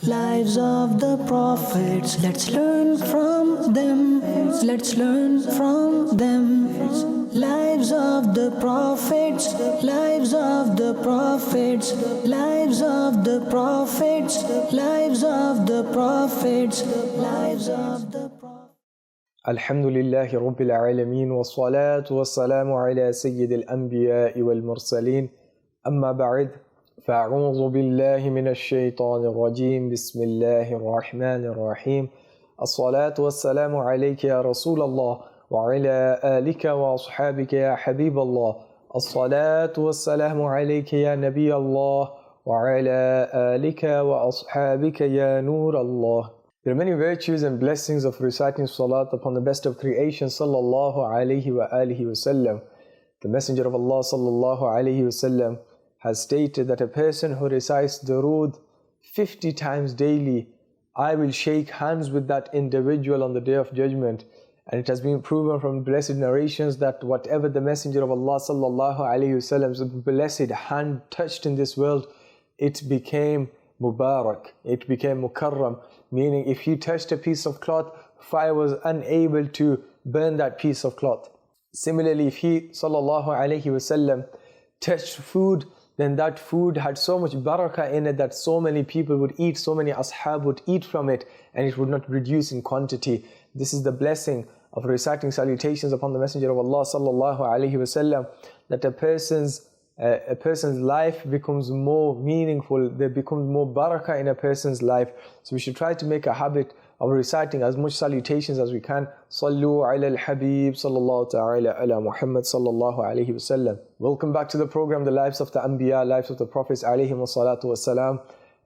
Lives of the prophets, let's learn from them. Let's learn from them. Lives of the prophets, lives of the prophets, lives of the prophets, lives of the prophets, lives of the prophets. الحمد لله رب العالمين والصلاة والسلام على سيد الأنبياء والمرسلين أما بعد فأعوذ بالله من الشيطان الرجيم بسم الله الرحمن الرحيم الصلاة والسلام عليك يا رسول الله وعلى آلك وأصحابك يا حبيب الله الصلاة والسلام عليك يا نبي الله وعلى آلك وأصحابك يا نور الله. There are many virtues and blessings of reciting salat upon the best of creation sallallahu alayhi wa alihi wasallam. The Messenger of Allah sallallahu alayhi wasallam has stated that a person who recites durood 50 times daily, I will shake hands with that individual on the Day of Judgment. And it has been proven from blessed narrations that whatever the Messenger of Allah sallallahu alayhi wasallam's blessed hand touched in this world, it became Mubarak, it became Mukarram, meaning if he touched a piece of cloth, fire was unable to burn that piece of cloth. Similarly, if he sallallahu alayhi wasallam touched food, then that food had so much barakah in it that so many people would eat, so many ashab would eat from it, and it would not reduce in quantity. This is the blessing of reciting salutations upon the Messenger of Allah sallallahu alayhi wasallam, that a person's life becomes more meaningful, there becomes more barakah in a person's life. So we should try to make a habit of reciting as much salutations as we can. Sallu ala al-Habib sallallahu ta'ala ala Muhammad sallallahu alayhi wa sallam. Welcome back to the program, The Lives of the Anbiya, Lives of the Prophets alayhi wa salatu wa salam,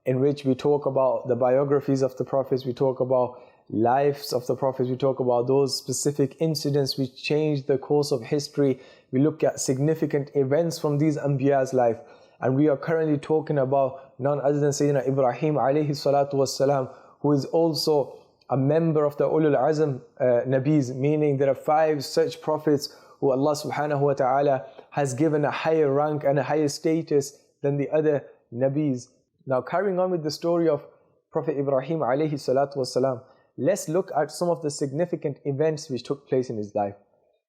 in which we talk about the biographies of the Prophets, we talk about lives of the Prophets, we talk about those specific incidents which changed the course of history. We look at significant events from these Anbiya's life. And we are currently talking about none other than Sayyidina Ibrahim alayhi salatu wassalam, who is also a member of the Ulul Azm Nabis, meaning there are 5 such prophets who Allah subhanahu wa ta'ala has given a higher rank and a higher status than the other Nabis. Now, carrying on with the story of Prophet Ibrahim alayhi salatu wassalam, let's look at some of the significant events which took place in his life.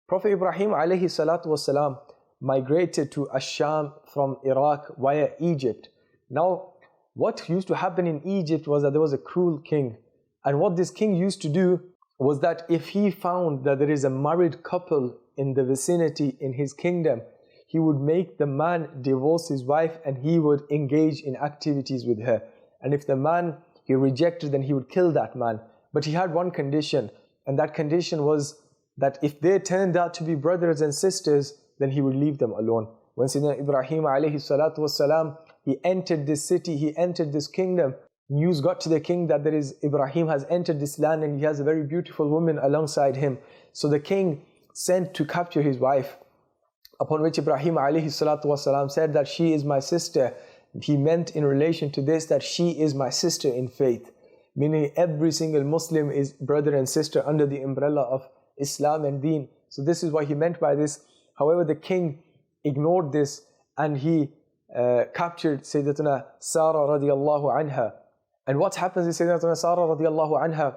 Prophet Ibrahim alayhi salatu wasalam migrated to Ash-Sham from Iraq via Egypt. Now, what used to happen in Egypt was that there was a cruel king. And what this king used to do was that if he found that there is a married couple in the vicinity in his kingdom, he would make the man divorce his wife and he would engage in activities with her. And if the man he rejected, then he would kill that man. But he had one condition, and that condition was that if they turned out to be brothers and sisters, then he would leave them alone. When Sayyidina Ibrahim alayhi salatu wasalam, he entered this city, he entered this kingdom, news got to the king that there is Ibrahim has entered this land and he has a very beautiful woman alongside him. So the king sent to capture his wife, upon which Ibrahim alayhi salatu wasalam said that she is my sister. He meant in relation to this that she is my sister in faith, meaning every single Muslim is brother and sister under the umbrella of Islam and Deen. So this is what he meant by this. However, the king ignored this and he captured Sayyidatuna Sarah radiallahu anha. And what happens is Sayyidatuna Sarah radiallahu anha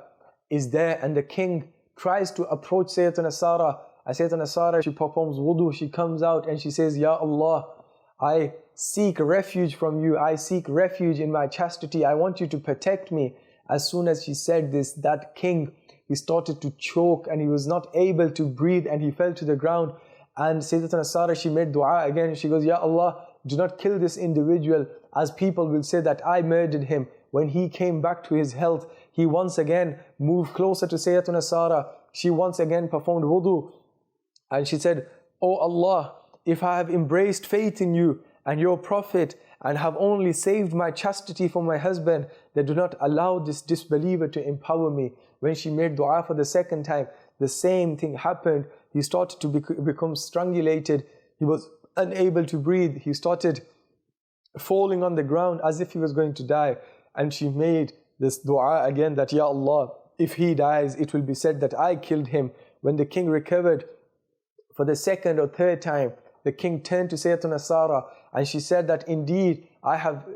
is there, and the king tries to approach Sayyidatuna Sarah. And Sayyidatuna Sarah, she performs wudu, she comes out and she says, Ya Allah, I seek refuge from you, I seek refuge in my chastity, I want you to protect me. As soon as she said this, that king, he started to choke and he was not able to breathe and he fell to the ground. And Sayyidatuna Sarah, she made dua again. She goes, Ya Allah, do not kill this individual, as people will say that I murdered him. When he came back to his health, he once again moved closer to Sayyidatuna Sarah. She once again performed wudu. And she said, Oh Allah, if I have embraced faith in you and your Prophet and have only saved my chastity for my husband, then do not allow this disbeliever to empower me. When she made dua for the second time, the same thing happened. He started to become strangulated. He was unable to breathe. He started falling on the ground as if he was going to die. And she made this dua again that, Ya Allah, if he dies, it will be said that I killed him. When the king recovered for the second or third time, the king turned to Sayyidatuna Sarah and she said that indeed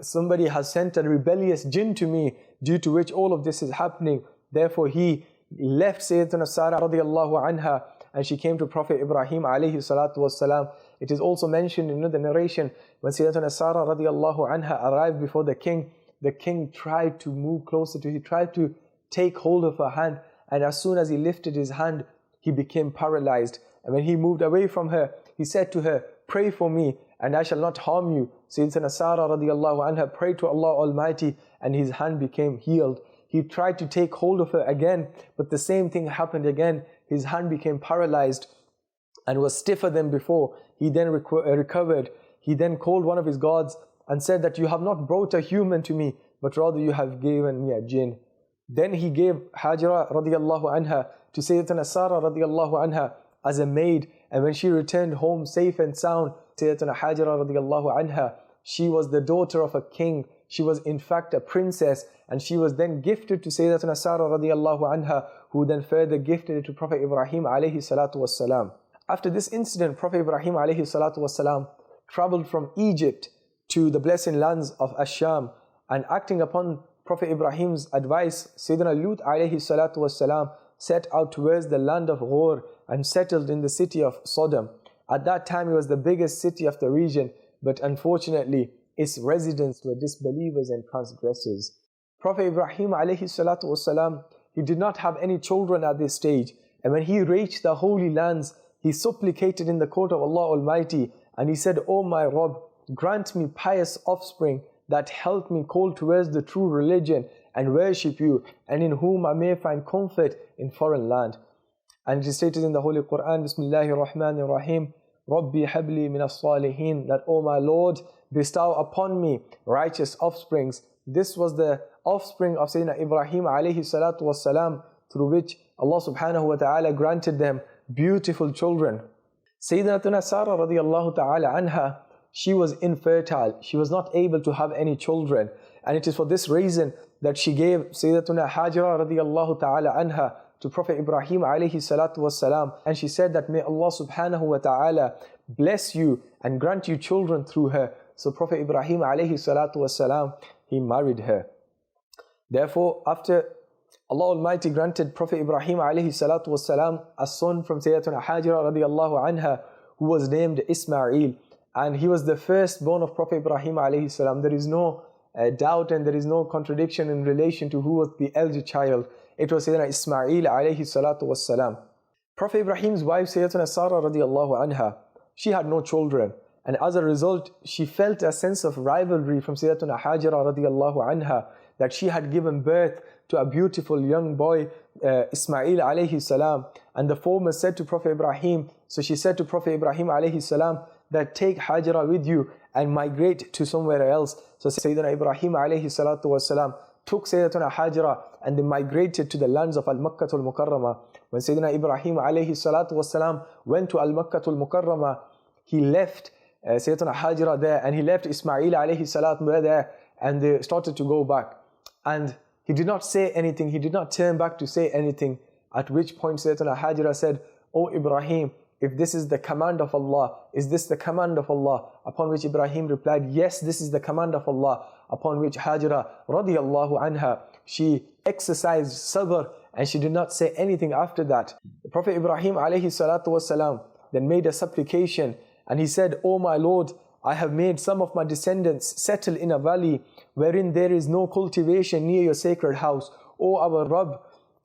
somebody has sent a rebellious jinn to me due to which all of this is happening. Therefore he left Sayyidatuna Sarah radiallahu anha and she came to Prophet Ibrahim alayhi salatu wasalam. It is also mentioned in another narration when Sayyidatuna Sarah radiallahu anha arrived before the king tried to move closer to her. He tried to take hold of her hand, and as soon as he lifted his hand, he became paralyzed. And when he moved away from her, he said to her, "Pray for me and I shall not harm you." Sayyidatuna Sarah radiallahu anha prayed to Allah Almighty and his hand became healed. He tried to take hold of her again, but the same thing happened again. His hand became paralyzed and was stiffer than before. He then recovered. He then called one of his gods and said that you have not brought a human to me, but rather you have given me a jinn. Then he gave Hajra radiallahu anha to Sayyidatuna Sarah radiallahu anha as a maid, and when she returned home safe and sound, Sayyidatuna Hajra radiallahu anha, she was the daughter of a king. She was in fact a princess, and she was then gifted to Sayyidatuna Sarah radiallahu anha, who then further gifted it to Prophet Ibrahim alayhi salatu wassalam. After this incident, Prophet Ibrahim alayhi salatu wassalam traveled from Egypt to the blessed lands of Asham, and acting upon Prophet Ibrahim's advice, Sayyidina Lut alayhi salatu wassalam set out towards the land of Ghor and settled in the city of Sodom. At that time it was the biggest city of the region, but unfortunately its residents were disbelievers and transgressors. Prophet Ibrahim alayhi salatu wassalam, he did not have any children at this stage, and when he reached the holy lands, he supplicated in the court of Allah Almighty, and he said, "O my Rabb, grant me pious offspring that help me call towards the true religion and worship you, and in whom I may find comfort in foreign land." And it is stated in the Holy Quran, Bismillahir Rahmanir Rahim, "Rabbi habli min as-salihin," that, "O my Lord, bestow upon me righteous offsprings." This was the offspring of Sayyidina Ibrahim alayhi salatu wassalam, through which Allah subhanahu wa ta'ala granted them beautiful children. Sayyidatuna Sarah radiallahu ta'ala anha, she was infertile. She was not able to have any children. And it is for this reason that she gave Sayyidatuna Hajra radiallahu ta'ala anha to Prophet Ibrahim alayhi salatu wassalam. And she said that, "May Allah subhanahu wa ta'ala bless you and grant you children through her." So Prophet Ibrahim alayhi salatu wassalam, he married her. Therefore, after Allah Almighty granted Prophet Ibrahim alayhi salatu wassalam a son from Sayyidatuna Hajra radiallahu anha, who was named Ismail, and he was the firstborn of Prophet Ibrahim alayhi salam. There is no doubt and there is no contradiction in relation to who was the elder child. It was Sayyidina Ismail alayhi salatu wassalam. Prophet Ibrahim's wife Sayyidatuna Sarah radiallahu anha, she had no children, and as a result she felt a sense of rivalry from Sayyidatuna Hajra radiallahu anha, that she had given birth to a beautiful young boy, Ismail alayhi salam. And the former said to Prophet Ibrahim, so she said to Prophet Ibrahim alayhi salam, that take Hajra with you and migrate to somewhere else. So Sayyidina Ibrahim alayhi salatu wasalam took Sayyidatuna Hajra and they migrated to the lands of Al-Makkatul Mukarramah. When Sayyidina Ibrahim alayhi salatu wasalam went to Al-Makkatul Mukarramah, he left Sayyidatuna Hajra there, and he left Ismail alayhi salatu there, and they started to go back. And he did not say anything, he did not turn back to say anything, at which point Sayyidatuna Hajra said, "O Ibrahim, if this is the command of Allah, is this the command of Allah?" Upon which Ibrahim replied, "Yes, this is the command of Allah." Upon which Hajra radiallahu anha, she exercised sabr and she did not say anything after that. The Prophet Ibrahim alayhi salatu wasalam then made a supplication, and he said, "O my Lord, I have made some of my descendants settle in a valley wherein there is no cultivation near your sacred house, O our Rabb,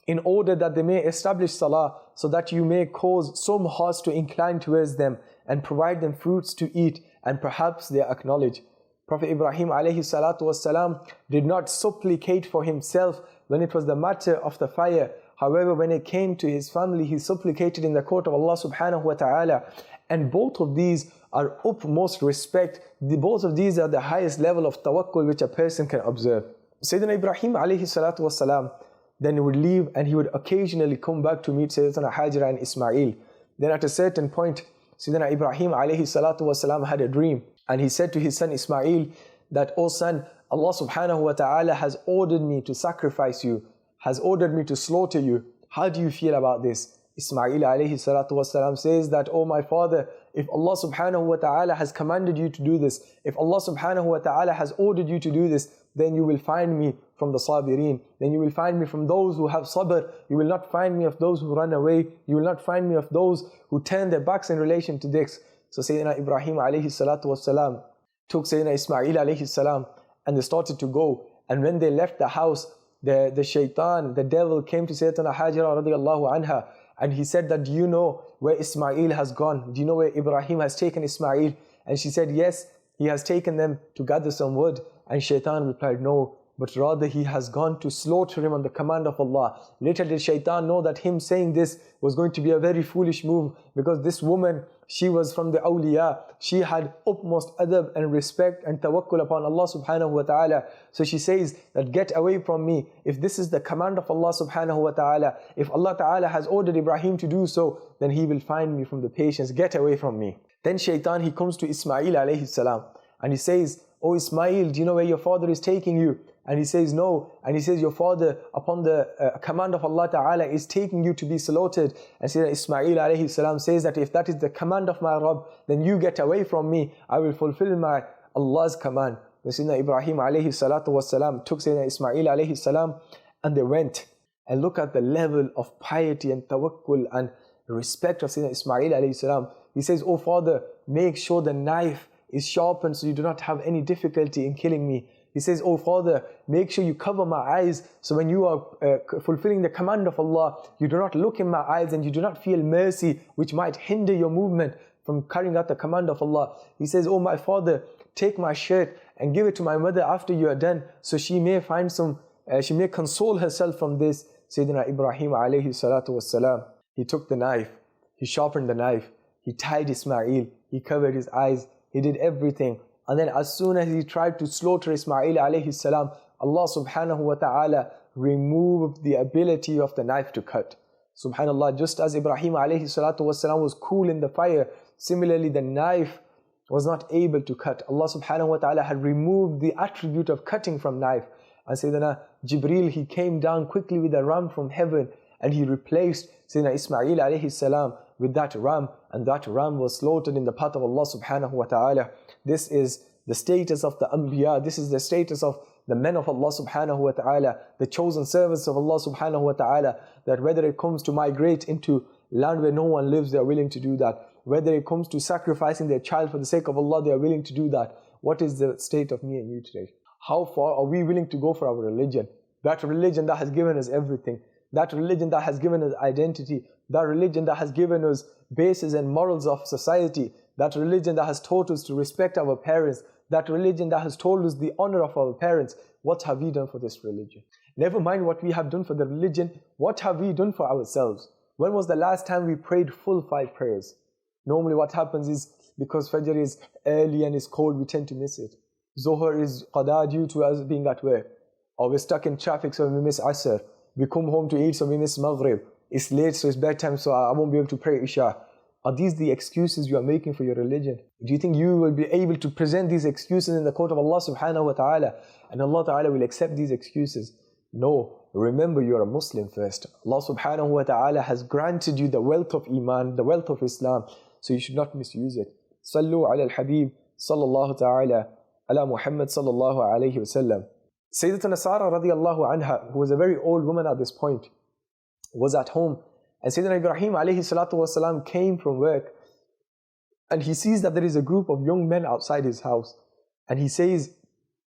in order that they may establish salah, so that you may cause some hearts to incline towards them and provide them fruits to eat, and perhaps they acknowledge." Prophet Ibrahim alayhi salatu wasalam did not supplicate for himself when it was the matter of the fire. However, when it came to his family, he supplicated in the court of Allah subhanahu wa ta'ala. And both of these are utmost respect. Both of these are the highest level of tawakkul which a person can observe. Sayyidina Ibrahim alayhi salatu wasalam then would leave, and he would occasionally come back to meet Sayyidatuna Hajra and Ismail. Then at a certain point, Sayyidina Ibrahim alayhi salatu wasalam had a dream, and he said to his son Ismail that, "O son, Allah subhanahu wa ta'ala has ordered me to sacrifice you, has ordered me to slaughter you. How do you feel about this?" Ismail alayhi salatu wasalam says that, "O my father, if Allah subhanahu wa ta'ala has commanded you to do this, if Allah subhanahu wa ta'ala has ordered you to do this, then you will find me from the sabirin. Then you will find me from those who have sabr. You will not find me of those who run away. You will not find me of those who turn their backs in relation to this. So Sayyidina Ibrahim alayhi salatu wasalam took Sayyidina Ismail alayhi salam, and they started to go. And when they left the house, the shaitan, the devil, came to Sayyidina Hajara radiallahu anha, and he said that, do you know where Ismail has gone? Do you know where Ibrahim has taken Ismail? And she said, yes, he has taken them to gather some wood. And shaitan replied, no, but rather he has gone to slaughter him on the command of Allah. Little did shaitan know that him saying this was going to be a very foolish move, because this woman, she was from the awliya. She had utmost adab and respect and tawakkul upon Allah subhanahu wa ta'ala. So she says that, get away from me. If this is the command of Allah subhanahu wa ta'ala, if Allah ta'ala has ordered Ibrahim to do so, then he will find me from the patience. Get away from me. Then shaitan, he comes to Ismail alayhi salam, and he says, oh Ismail, do you know where your father is taking you? And he says, no. And he says, your father, upon the command of Allah Ta'ala, is taking you to be slaughtered. And Sayyidina Ismail alayhi salam says that, if that is the command of my Rabb, then you get away from me. I will fulfill my Allah's command. And Sayyidina Ibrahim alayhi salatu wasalam took Sayyidina Ismail alayhi salam, and they went. And look at the level of piety and tawakkul and respect of Sayyidina Ismail alayhi salam. He says, oh father, make sure the knife is sharpened so you do not have any difficulty in killing me. He says, oh father, make sure you cover my eyes, so when you are fulfilling the command of Allah, you do not look in my eyes and you do not feel mercy, which might hinder your movement from carrying out the command of Allah. He says, oh my father, take my shirt and give it to my mother after you are done, so she may find she may console herself from this. Sayyidina Ibrahim alayhi salatu wassalam, he took the knife, he sharpened the knife, he tied Ismail, he covered his eyes, he did everything. And then as soon as he tried to slaughter Ismail alayhi salam, Allah subhanahu wa ta'ala removed the ability of the knife to cut. Subhanallah, just as Ibrahim alayhi salatu wasalam was cool in the fire, similarly the knife was not able to cut. Allah subhanahu wa ta'ala had removed the attribute of cutting from knife. And Sayyidina Jibreel, he came down quickly with a ram from heaven, and he replaced Sayyidina Ismail alayhi salam with that ram, and that ram was slaughtered in the path of Allah subhanahu wa ta'ala. This is the status of the Anbiya, this is the status of the men of Allah subhanahu wa ta'ala, the chosen servants of Allah subhanahu wa ta'ala, that whether it comes to migrate into land where no one lives, they are willing to do that. Whether it comes to sacrificing their child for the sake of Allah, they are willing to do that. What is the state of me and you today? How far are we willing to go for our religion? That religion that has given us everything. That religion that has given us identity. That religion that has given us bases and morals of society. That religion that has taught us to respect our parents. That religion that has told us the honor of our parents. What have we done for this religion? Never mind what we have done for the religion. What have we done for ourselves? When was the last time we prayed full 5 prayers? Normally what happens is, because Fajr is early and it's cold, we tend to miss it. Zohar is qada due to us being at work. Or we're stuck in traffic, so we miss Asr. We come home to eat, so we miss Maghrib. It's late, so it's bedtime, so I won't be able to pray Isha. Are these the excuses you are making for your religion? Do you think you will be able to present these excuses in the court of Allah subhanahu wa ta'ala, and Allah ta'ala will accept these excuses? No. Remember, you are a Muslim first. Allah subhanahu wa ta'ala has granted you the wealth of Iman, the wealth of Islam, so you should not misuse it. Sallu ala al-Habib sallallahu ta'ala ala Muhammad sallallahu alayhi wa sallam. Sayyidatuna Sarah radiallahu anha, who was a very old woman at this point, was at home, and Sayyidina Ibrahim alayhi salatu wasalam came from work, and he sees that there is a group of young men outside his house, and he says,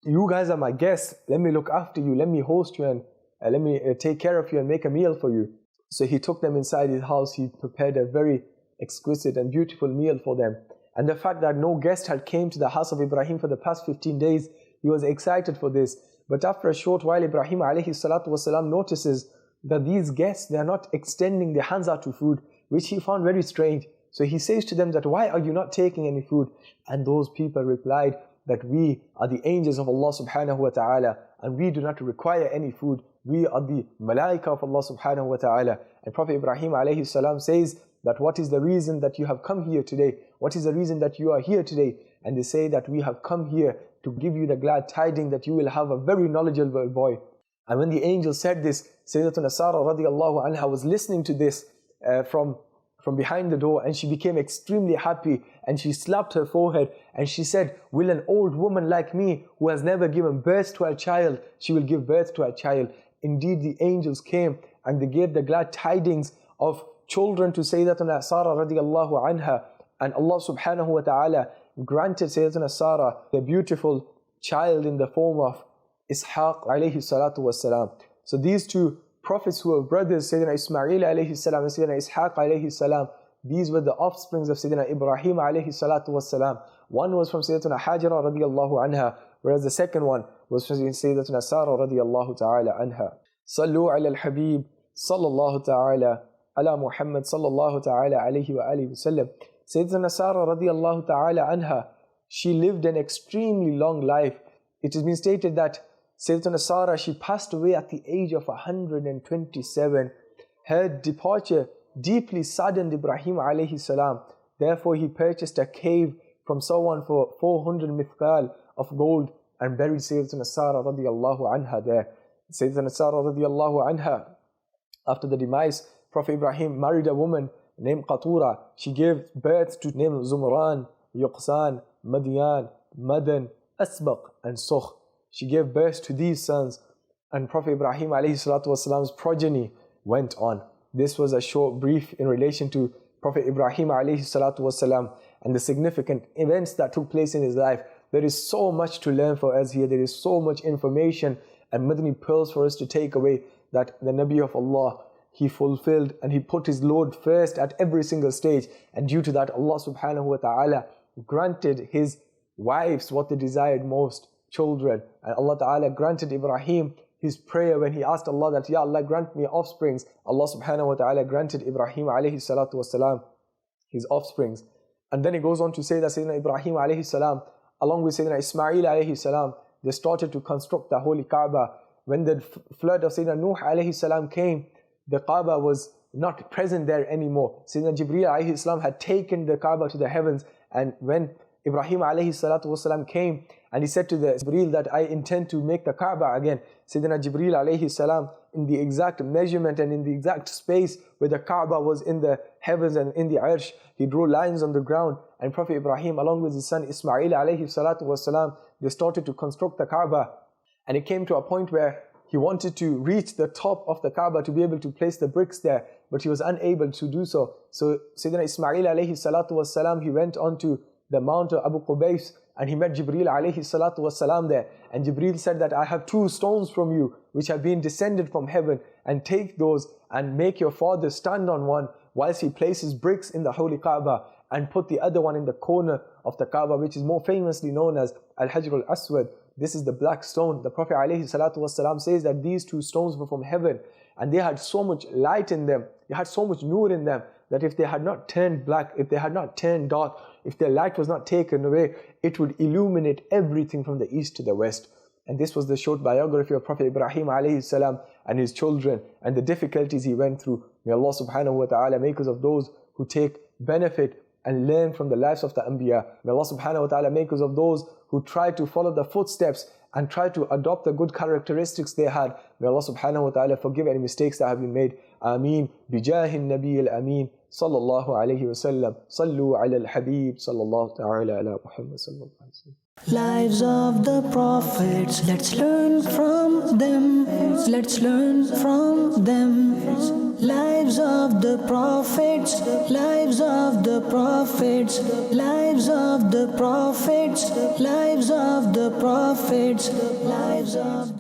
you guys are my guests, let me look after you, let me host you, and let me take care of you and make a meal for you. So he took them inside his house, he prepared a very exquisite and beautiful meal for them. And the fact that no guest had came to the house of Ibrahim for the past 15 days, he was excited for this. But after a short while, Ibrahim alayhi salatu wasalam notices that these guests, they are not extending their hands out to food, which he found very strange. So he says to them that, why are you not taking any food? And those people replied that we are the angels of Allah subhanahu wa ta'ala, and we do not require any food. We are the malaika of Allah subhanahu wa ta'ala. And Prophet Ibrahim alayhi salam says that, what is the reason that you have come here today? What is the reason that you are here today? And they say that we have come here to give you the glad tidings that you will have a very knowledgeable boy. And when the angel said this, Sayyidatuna Sarah radiallahu anha was listening to this from from behind the door, and she became extremely happy, and she slapped her forehead, and she said, will an old woman like me, who has never given birth to a child, she will give birth to a child. Indeed, the angels came, and they gave the glad tidings of children to Sayyidatuna Sarah radiallahu anha, and Allah subhanahu wa ta'ala granted Sayyidatuna Sarah a beautiful child in the form of Ishaq alayhi salatu wassalam. So these two prophets who were brothers, Sayyidina Ismail alayhi salam and Sayyidina Ishaq alayhi salam, these were the offsprings of Sayyidina Ibrahim alayhi salatu wassalam. One was from Sayyidatuna Hajara radiallahu anha, whereas the second one was from Sayyidatuna Sarah radiallahu ta'ala anha. Sallu ala al-Habib sallallahu ta'ala ala Muhammad sallallahu ta'ala alayhi wa alihi wa sallam. Sayyidatuna Sarah radiallahu ta'ala anha, she lived an extremely long life. It has been stated that Sayyidatuna Sarah, she passed away at the age of 127. Her departure deeply saddened Ibrahim alayhi salam. Therefore, he purchased a cave from someone for 400 mithqal of gold and buried Sayyidatuna Sarah radiallahu anha there. Sayyidatuna Sarah radiallahu anha, after the demise, Prophet Ibrahim married a woman named Qatura. She gave birth to names Zumran, Yuqsan, Madian, Madan, Asbaq and Sukh. She gave birth to these sons, and Prophet Ibrahim alayhi salatu wasalam's progeny went on. This was a short brief in relation to Prophet Ibrahim alayhi salatu wasalam and the significant events that took place in his life. There is so much to learn for us here. There is so much information and Madani pearls for us to take away, that the Nabi of Allah, he fulfilled and he put his Lord first at every single stage. And due to that, Allah subhanahu wa ta'ala granted his wives what they desired most, children. And Allah ta'ala granted Ibrahim his prayer when he asked Allah that, Ya Allah, grant me offsprings. Allah subhanahu wa ta'ala granted Ibrahim alayhi salatu wasalam his offsprings. And then he goes on to say that Sayyidina Ibrahim alayhi salam, along with Sayyidina Ismail alayhi salam, they started to construct the holy Kaaba. When the flood of Sayyidina Nuh alayhi salam came, the Kaaba was not present there anymore. Sayyidina Jibreel alayhi salam had taken the Kaaba to the heavens, and when Ibrahim alayhi salatu wasalam came and he said to the Jibreel that I intend to make the Kaaba again, Sayyidina Jibreel alayhi salam, in the exact measurement and in the exact space where the Kaaba was in the heavens and in the arsh, he drew lines on the ground, and Prophet Ibrahim along with his son Ismail alayhi salatu wasalam, they started to construct the Kaaba. And it came to a point where he wanted to reach the top of the Kaaba to be able to place the bricks there, but he was unable to do so. So Sayyidina Ismail alayhi salatu wasalam, he went on to the mount of Abu Qubays, and he met Jibreel alayhi salatu wasalam there. And Jibreel said that I have 2 stones from you which have been descended from heaven, and take those and make your father stand on one whilst he places bricks in the holy Kaaba, and put the other one in the corner of the Kaaba, which is more famously known as Al-Hajr al-Aswad. This is the black stone. The Prophet ﷺ says that these 2 stones were from heaven, and they had so much light in them, they had so much nur in them, that if they had not turned black, if they had not turned dark, if their light was not taken away, it would illuminate everything from the east to the west. And this was the short biography of Prophet Ibrahim ﷺ and his children, and the difficulties he went through. May Allah subhanahu wa ta'ala make us of those who take benefit and learn from the lives of the Anbiya. May Allah subhanahu wa ta'ala make us of those who try to follow the footsteps and try to adopt the good characteristics they had. May Allah subhanahu wa ta'ala forgive any mistakes that have been made. Ameen. Bijahin Nabi al-Ameen. Sallallahu alayhi wa sallam. Sallu ala al-Habib. Sallallahu ta'ala ala Muhammad sallallahu alayhi wa sallam. Lives of the prophets, let's learn from them. Let's learn from them. Lives of the prophets, lives of the prophets, lives of the prophets, lives of the prophets, lives of